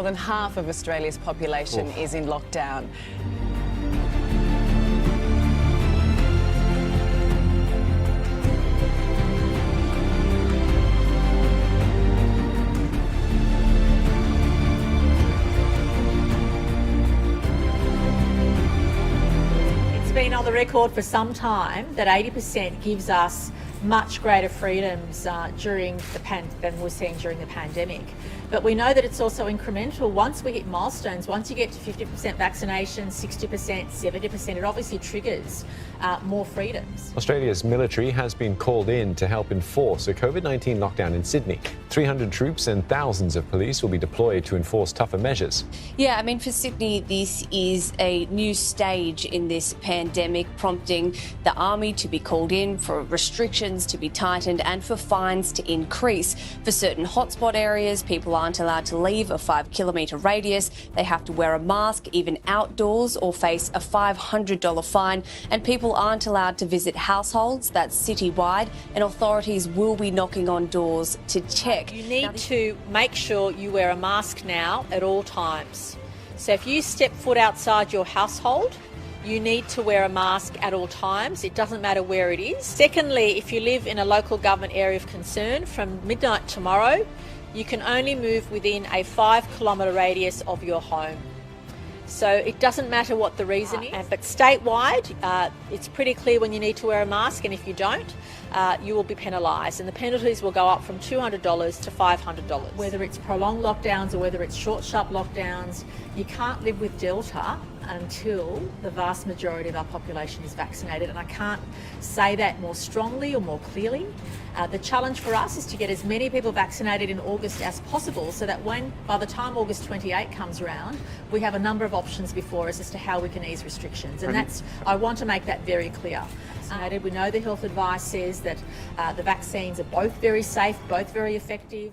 more than half of Australia's population is in lockdown. It's been on the record for some time that 80% gives us much greater freedoms than we're seeing during the pandemic. But we know that it's also incremental. Once we hit milestones, once you get to 50% vaccination, 60%, 70%, it obviously triggers more freedoms. Australia's military has been called in to help enforce a COVID-19 lockdown in Sydney. 300 troops and thousands of police will be deployed to enforce tougher measures. Yeah, I mean, for Sydney, this is a new stage in this pandemic, prompting the army to be called in, for restrictions to be tightened and for fines to increase. For certain hotspot areas, people aren't allowed to leave a 5-kilometre radius. They have to wear a mask, even outdoors, or face a $500 fine. And people aren't allowed to visit households. That's citywide. And authorities will be knocking on doors to check. You need to make sure you wear a mask now at all times. So if you step foot outside your household, you need to wear a mask at all times. It doesn't matter where it is. Secondly, if you live in a local government area of concern, from midnight tomorrow, you can only move within a 5-kilometre radius of your home. So it doesn't matter what the reason is, but statewide, it's pretty clear when you need to wear a mask, and if you don't, you will be penalised, and the penalties will go up from $200 to $500. Whether it's prolonged lockdowns or whether it's short, sharp lockdowns, you can't live with Delta until the vast majority of our population is vaccinated, and I can't say that more strongly or more clearly. The challenge for us is to get as many people vaccinated in August as possible, so that by the time August 28 comes around, we have a number of options before us as to how we can ease restrictions, and I want to make that very clear. We know the health advice says that the vaccines are both very safe, both very effective.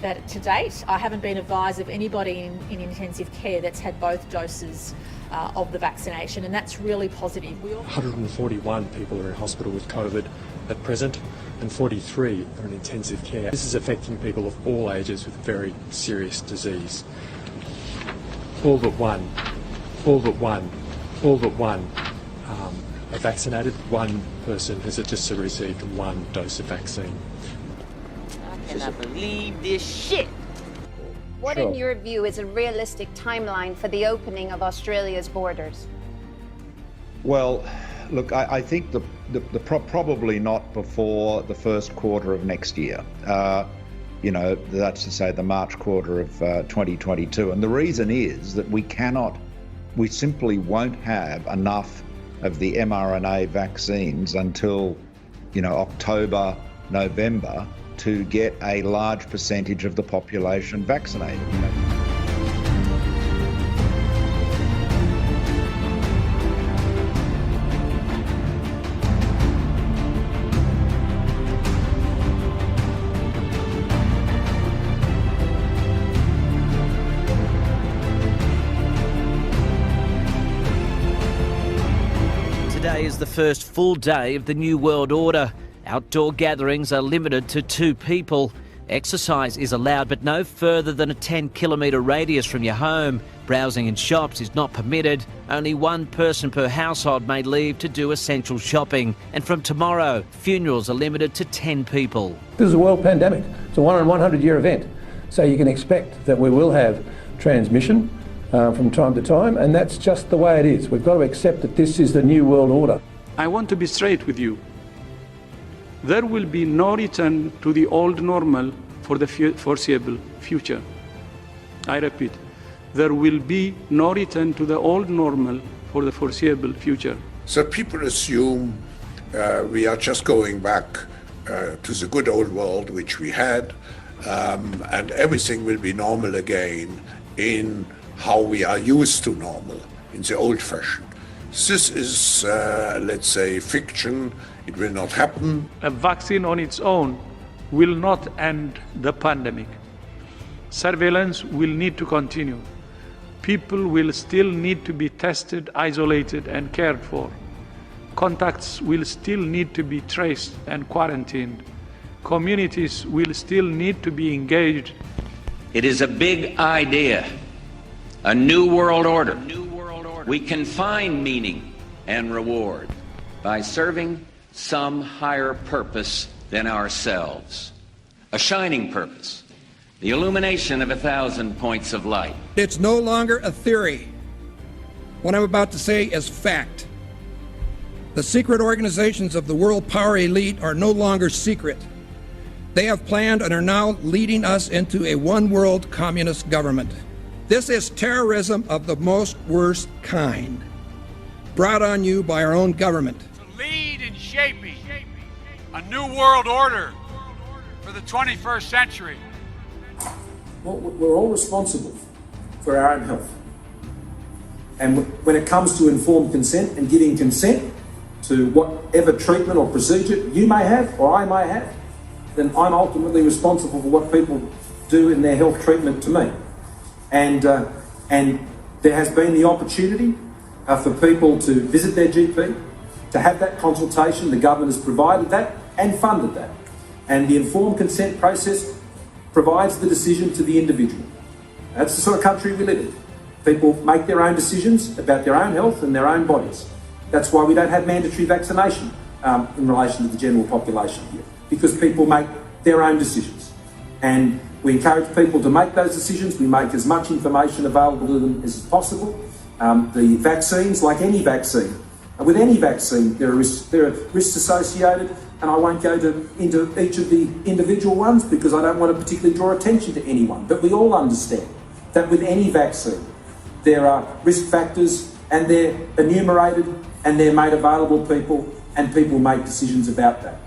That to date, I haven't been advised of anybody in intensive care that's had both doses of the vaccination, and that's really positive. 141 people are in hospital with COVID at present, and 43 are in intensive care. This is affecting people of all ages with very serious disease. All but one are vaccinated. One person has just received one dose of vaccine. I cannot believe this shit. What, in your view, is a realistic timeline for the opening of Australia's borders? Well, look, I think probably not before the first quarter of next year. That's to say the March quarter of 2022. And the reason is that we simply won't have enough of the mRNA vaccines until, October, November, to get a large percentage of the population vaccinated. Today is the first full day of the New World Order. Outdoor gatherings are limited to 2 people. Exercise is allowed, but no further than a 10-kilometre radius from your home. Browsing in shops is not permitted. Only 1 person per household may leave to do essential shopping. And from tomorrow, funerals are limited to 10 people. This is a world pandemic. It's a 1 in 100-year event. So you can expect that we will have transmission from time to time, and that's just the way it is. We've got to accept that this is the New World Order. I want to be straight with you. There will be no return to the old normal for the foreseeable future. I repeat, there will be no return to the old normal for the foreseeable future. So people assume we are just going back to the good old world which we had, and everything will be normal again in how we are used to normal, in the old fashion. This is, let's say, fiction. It will not happen. A vaccine on its own will not end the pandemic. Surveillance will need to continue. People will still need to be tested, isolated, and cared for. Contacts will still need to be traced and quarantined. Communities will still need to be engaged. It is a big idea, a new world order. We can find meaning and reward by serving some higher purpose than ourselves. A shining purpose, the illumination of 1,000 points of light. It's no longer a theory. What I'm about to say is fact. The secret organizations of the world power elite are no longer secret. They have planned and are now leading us into a one-world communist government. This is terrorism of the most worst kind, brought on you by our own government. To lead in shaping a new world order for the 21st century. Well, we're all responsible for our own health. And when it comes to informed consent and giving consent to whatever treatment or procedure you may have or I may have, then I'm ultimately responsible for what people do in their health treatment to me. And there has been the opportunity for people to visit their GP, to have that consultation. The government has provided that and funded that. And the informed consent process provides the decision to the individual. That's the sort of country we live in. People make their own decisions about their own health and their own bodies. That's why we don't have mandatory vaccination in relation to the general population here, because people make their own decisions. And we encourage people to make those decisions. We make as much information available to them as possible. The vaccines, like any vaccine, with any vaccine, there are risks associated, and I won't go into each of the individual ones because I don't want to particularly draw attention to anyone. But we all understand that with any vaccine, there are risk factors, and they're enumerated and they're made available to people, and people make decisions about that.